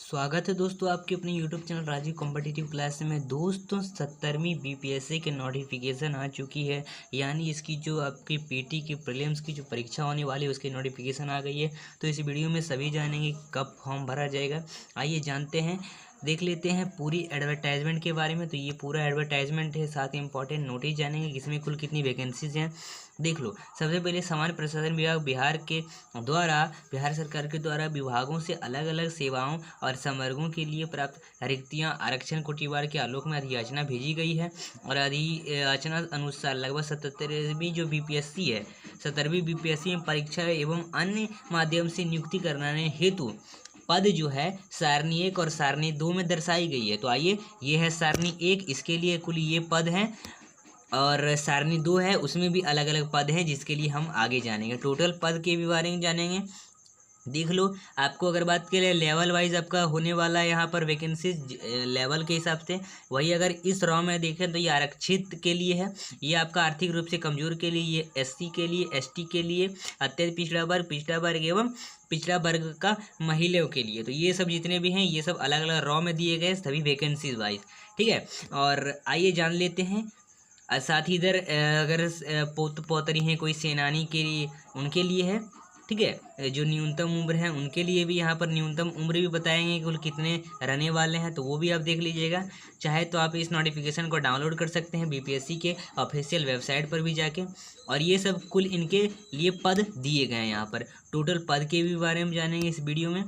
स्वागत है दोस्तों आपके अपने YouTube channel Rajeev competitive class में। दोस्तों 70वीं बीपीएससी के नोटिफिकेशन आ चुकी है, यानी इसकी जो आपकी पीटी की प्रीलिम्स की जो परीक्षा होने वाली है उसकी नोटिफिकेशन आ गई है। तो इस वीडियो में सभी जानेंगे कब फॉर्म भरा जाएगा। आइए जानते हैं, देख लेते हैं पूरी एडवर्टाइजमेंट के बारे में। तो ये पूरा एडवर्टाइजमेंट है, साथ ही इंपॉर्टेंट नोटिस जानेंगे कि इसमें कुल कितनी वैकेंसीज हैं। देख लो, सबसे पहले सामान्य प्रशासन विभाग बिहार सरकार के द्वारा विभागों से अलग अलग सेवाओं और संवर्गों के लिए प्राप्त रिक्तियां आरक्षण कोटिवार के आलोक में अधियाचना भेजी गई है। और अधियाचना अनुसार लगभग 77वीं जो बीपीएससी है, 70वीं बीपीएससी में परीक्षा एवं अन्य माध्यम से नियुक्ति कराने हेतु पद जो है सारणी 1 और सारणी 2 में दर्शाई गई है। तो आइए, ये है सारणी 1, इसके लिए कुल ये पद हैं, और सारणी 2 है उसमें भी अलग अलग पद हैं, जिसके लिए हम आगे जानेंगे। टोटल पद के भी बारे में जानेंगे। देख लो, आपको अगर बात करें लेवल वाइज आपका होने वाला है यहाँ पर वैकेंसीज लेवल के हिसाब से। वही अगर इस रॉ में देखें तो ये आरक्षित के लिए है, ये आपका आर्थिक रूप से कमजोर के लिए, ये एससी के लिए, एसटी के लिए, अत्यंत पिछड़ा वर्ग एवं पिछड़ा वर्ग का महिलाओं के लिए। तो ये सब जितने भी हैं ये सब अलग अलग रॉ में दिए गए सभी वैकेंसीज वाइज, ठीक है। और आइए जान लेते हैं। साथ ही इधर अगर पोत पोतरी हैं कोई सेनानी के लिए, उनके लिए है, ठीक है। जो न्यूनतम उम्र है उनके लिए भी यहाँ पर न्यूनतम उम्र भी बताएंगे कुल कितने रहने वाले हैं, तो वो भी आप देख लीजिएगा। चाहे तो आप इस नोटिफिकेशन को डाउनलोड कर सकते हैं बीपीएससी के ऑफिशियल वेबसाइट पर भी जाके। और ये सब कुल इनके लिए पद दिए गए हैं यहाँ पर। टोटल पद के भी बारे में जानेंगे इस वीडियो में,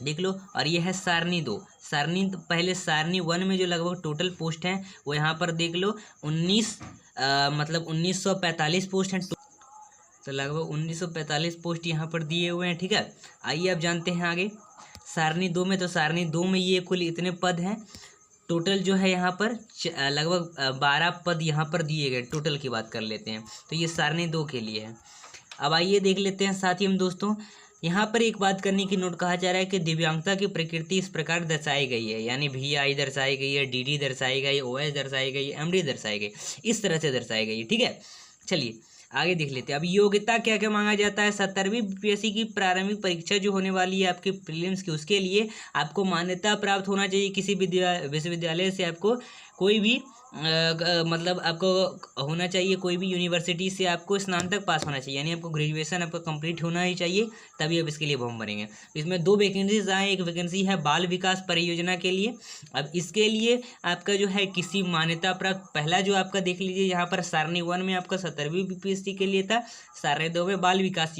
देख लो। और ये है सारणी 2। पहले सारणी 1 में जो लगभग टोटल पोस्ट हैं वो यहाँ पर देख लो 1945 पोस्ट हैं। तो लगभग 1945 पोस्ट यहाँ पर दिए हुए हैं, ठीक है। आइए अब जानते हैं आगे सारणी 2 में। तो सारणी 2 में ये कुल इतने पद हैं। टोटल जो है यहाँ पर लगभग 12 पद यहाँ पर दिए गए। टोटल की बात कर लेते हैं तो ये सारणी 2 के लिए है। अब आइए देख लेते हैं साथ ही हम दोस्तों, यहाँ पर एक बात करने की नोट कहा जा रहा है कि दिव्यांगता की प्रकृति इस प्रकार दर्शाई गई है, यानी VI दर्शाई गई है, DD दर्शाई गई, OS दर्शाई गई, MD दर्शाई गई, इस तरह से दर्शाई गई है, ठीक है। चलिए आगे देख लेते हैं। अब योग्यता क्या क्या मांगा जाता है। 70वीं बीपीएससी की प्रारंभिक परीक्षा जो होने वाली है आपके प्रीलिम्स की, उसके लिए आपको मान्यता प्राप्त होना चाहिए किसी विश्वविद्यालय से। आपको कोई भी मतलब आपको होना चाहिए, कोई भी यूनिवर्सिटी से आपको स्नातक पास होना चाहिए, यानी आपको ग्रेजुएशन आपका कंप्लीट होना ही चाहिए, तभी आप इसके लिए फॉर्म भरेंगे। इसमें 2 वैकेंसीज आए। एक वैकेंसी है बाल विकास परियोजना के लिए। अब इसके लिए आपका जो है किसी मान्यता प्राप्त, पहला जो आपका देख लीजिए यहाँ पर सारणी 1 में आपका 70वीं बीपीएससी के लिए था, सारणी 2 में बाल विकास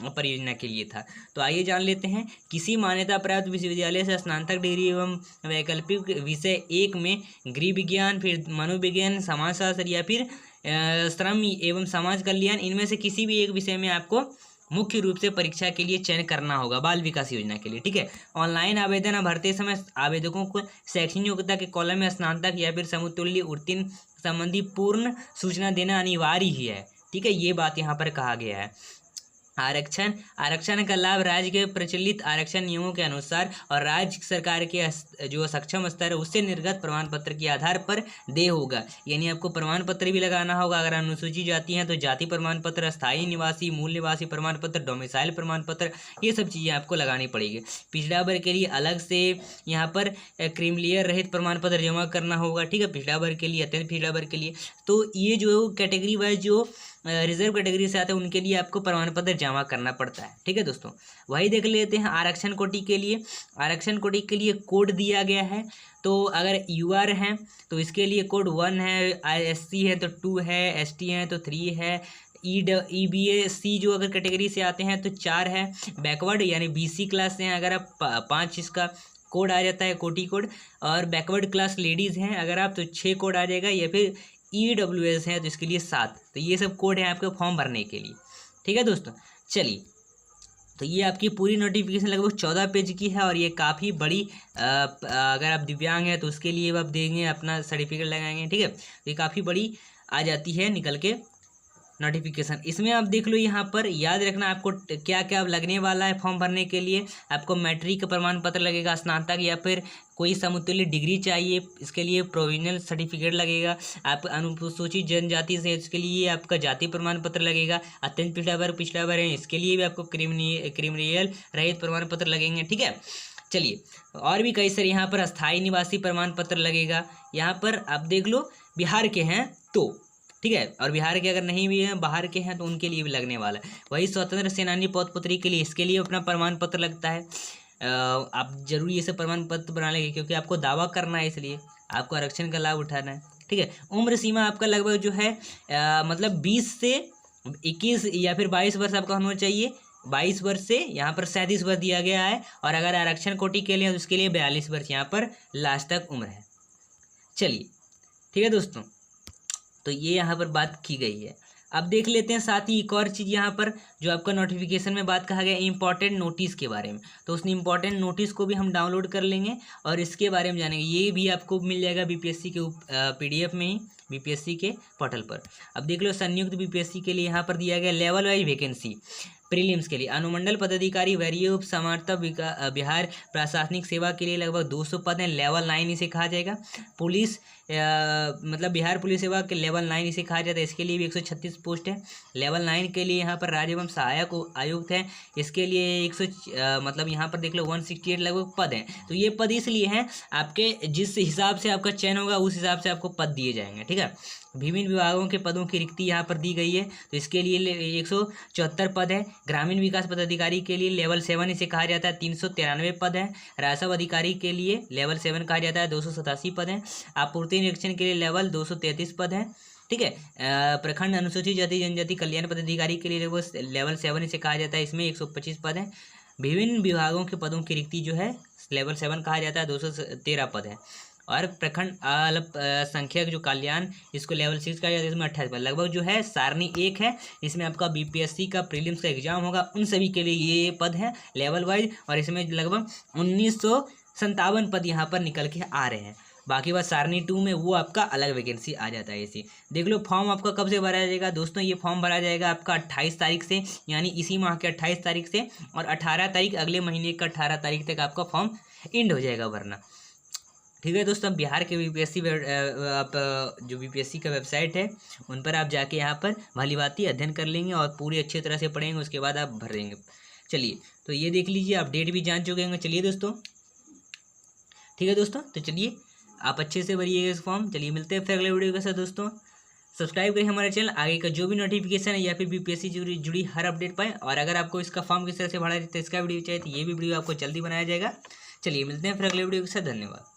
परियोजना के लिए था। तो आइए जान लेते हैं, किसी मान्यता प्राप्त विश्वविद्यालय से स्नातक डिग्री एवं वैकल्पिक विषय 1 में गृह विज्ञान, फिर मनोविज्ञान, समाजशास्त्र या फिर श्रम एवं समाज कल्याण, इनमें से किसी भी एक विषय में आपको मुख्य रूप से परीक्षा के लिए चयन करना होगा बाल विकास योजना के लिए, ठीक है। ऑनलाइन आवेदन भरते समय आवेदकों को शैक्षणिक योग्यता के कॉलम में स्नातक या फिर समतुल्य उत्तीर्ण संबंधी पूर्ण सूचना देना अनिवार्य ही है, ठीक है। ये बात यहाँ पर कहा गया है। आरक्षण का लाभ राज्य के प्रचलित आरक्षण नियमों के अनुसार और राज्य सरकार के जो सक्षम स्तर है उससे निर्गत प्रमाण पत्र के आधार पर दे होगा, यानी आपको प्रमाण पत्र भी लगाना होगा। अगर अनुसूची जाति हैं तो जाति प्रमाण पत्र, स्थायी निवासी, मूल निवासी प्रमाण पत्र, डोमिसाइल प्रमाण पत्र, ये सब चीज़ें आपको लगानी पड़ेगी। पिछड़ा वर्ग के लिए अलग से यहाँ पर क्रीमिलेयर रहित प्रमाण पत्र जमा करना होगा, ठीक है। पिछड़ा वर्ग के लिए, अत्यंत पिछड़ा वर्ग के लिए, तो ये जो कैटेगरी वाइज जो रिजर्व कैटेगरी से आते हैं उनके लिए आपको प्रमाण पत्र जमा करना पड़ता है, ठीक है दोस्तों। वही देख लेते हैं आरक्षण कोटि के लिए। आरक्षण कोटि के लिए कोड दिया गया है। तो अगर UR हैं तो इसके लिए कोड 1 है, SC है तो 2 है, ST है तो 3 है, EBA-C जो अगर कैटेगरी से आते हैं तो 4 है, बैकवर्ड यानी BC क्लास से हैं अगर आप 5 इसका कोड आ जाता है, कोटि कोड। और बैकवर्ड क्लास लेडीज़ हैं अगर आप तो 6 कोड आ जाएगा, या फिर EWS है तो इसके लिए 7। तो ये सब कोड है आपके फॉर्म भरने के लिए, ठीक है दोस्तों। चलिए, तो ये आपकी पूरी नोटिफिकेशन लगभग 14 पेज की है, और ये काफ़ी बड़ी अगर आप दिव्यांग हैं तो उसके लिए आप देंगे अपना सर्टिफिकेट लगाएंगे, ठीक है। तो ये काफ़ी बड़ी आ जाती है निकल के नोटिफिकेशन। इसमें आप देख लो, यहाँ पर याद रखना आपको क्या क्या लगने वाला है फॉर्म भरने के लिए। आपको मैट्रिक का प्रमाण पत्र लगेगा, स्नातक या फिर कोई समतुल्य डिग्री चाहिए, इसके लिए प्रोविजनल सर्टिफिकेट लगेगा। आप अनुसूचित जनजाति से, इसके लिए आपका जाति प्रमाण पत्र लगेगा। अत्यंत पिछड़ा वर्ग है, इसके लिए भी आपको क्रिमिनल रहित प्रमाण पत्र लगेंगे, ठीक है। चलिए, और भी कई सारे यहाँ पर अस्थाई निवासी प्रमाण पत्र लगेगा। यहाँ पर आप देख लो, बिहार के हैं तो ठीक है, और बिहार के अगर नहीं भी हैं, बाहर के हैं, तो उनके लिए भी लगने वाला है। वही स्वतंत्र सेनानी पौत्र पुत्री के लिए, इसके लिए अपना प्रमाण पत्र लगता है। आप जरूर ये सब प्रमाण पत्र बना लेंगे, क्योंकि आपको दावा करना है, इसलिए आपको आरक्षण का लाभ उठाना है। ठीक है, उम्र सीमा आपका लगभग जो है मतलब 20 से 21 या फिर 22 वर्ष आपका होना चाहिए। 22 वर्ष से यहाँ पर 37 वर्ष दिया गया है, और अगर आरक्षण कोटि के लिए तो उसके लिए 42 वर्ष यहाँ पर लास्ट तक उम्र है। चलिए, ठीक है दोस्तों, तो ये यहाँ पर बात की गई है। अब देख लेते हैं साथ ही एक और चीज़ यहाँ पर, जो आपका नोटिफिकेशन में बात कहा गया इंपॉर्टेंट नोटिस के बारे में। तो उस इंपॉर्टेंट नोटिस को भी हम डाउनलोड कर लेंगे और इसके बारे में जानेंगे। ये भी आपको मिल जाएगा बीपीएससी के PDF में ही, बीपीएससी के पोर्टल पर। अब देख लो, संयुक्त बीपीएससी के लिए यहाँ पर दिया गया लेवल वाइज वैकेंसी। प्रीलिम्स के लिए अनुमंडल पदाधिकारी वरीय उप समाहर्ता बिहार प्रशासनिक सेवा के लिए लगभग 200 पद हैं, लेवल 9 इसे कहा जाएगा। पुलिस मतलब बिहार पुलिस सेवा के लेवल 9 इसे कहा जाता है, इसके लिए भी 136 पोस्ट है। लेवल 9 के लिए यहाँ पर राज्य एवं सहायक आयुक्त हैं, इसके लिए 100 मतलब यहाँ पर देख लो 168 लगभग पद हैं। तो ये पद इसलिए हैं, आपके जिस हिसाब से आपका चयन होगा उस हिसाब से आपको पद दिए जाएंगे। ठीक है, विभिन्न विभागों के पदों की रिक्ति यहाँ पर दी गई है, तो इसके लिए 174 पद है। ग्रामीण विकास पदाधिकारी के लिए लेवल 7 इसे कहा जाता है, 393 पद है। राजस्व अधिकारी के लिए लेवल 7 कहा जाता है, 287 पद हैं। आपूर्ति निरीक्षण के लिए लेवल 233 पद है। ठीक है, प्रखंड अनुसूचित जाति जनजाति कल्याण पदाधिकारी के लिए लेवल 7 इसे कहा जाता है, इसमें 125 पद हैं। विभिन्न विभागों के पदों की रिक्ति जो है लेवल 7 कहा जाता है, 213 पद है। और प्रखंड संख्यक जो कल्याण, इसको लेवल 6 कहा जाता है, इसमें 28 पद। लगभग जो है सारणी 1 है, इसमें आपका बीपीएससी का प्रीलिम्स का एग्जाम होगा, उन सभी के लिए ये पद है लेवल वाइज, और इसमें लगभग 1957 पद यहाँ पर निकल के आ रहे हैं। बाकी बात सारणी 2 में वो आपका अलग वैकेंसी आ जाता है। इसी देख लो, फॉर्म आपका कब से भरा जाएगा दोस्तों, ये फॉर्म भरा जाएगा आपका 28 तारीख से, यानी इसी माह के 28 तारीख से, और 18 तारीख अगले महीने का 18 तारीख तक आपका फॉर्म एंड हो जाएगा भरना। ठीक है दोस्तों, बिहार के बीपीएससी आप जो बीपीएससी का वेबसाइट है उन पर आप जाके यहाँ पर भली भांति अध्ययन कर लेंगे और पूरी अच्छी तरह से पढ़ेंगे, उसके बाद आप भरेंगे। चलिए, तो ये देख लीजिए, आप डेट भी जान चुके होंगे। चलिए दोस्तों, ठीक है दोस्तों, तो चलिए आप अच्छे से भरिएगा इस फॉर्म। चलिए, मिलते हैं फिर अगले वीडियो के साथ दोस्तों। सब्सक्राइब करें हमारे चैनल, आगे का जो भी नोटिफिकेशन है या फिर बीपीएससी जुड़ी हर अपडेट पाएँ। और अगर आपको इसका फॉर्म किस तरह से भरा जाए, तो इसका वीडियो चाहिए, तो ये भी वीडियो आपको जल्दी बनाया जाएगा। चलिए, मिलते हैं फिर अगले वीडियो के साथ। धन्यवाद।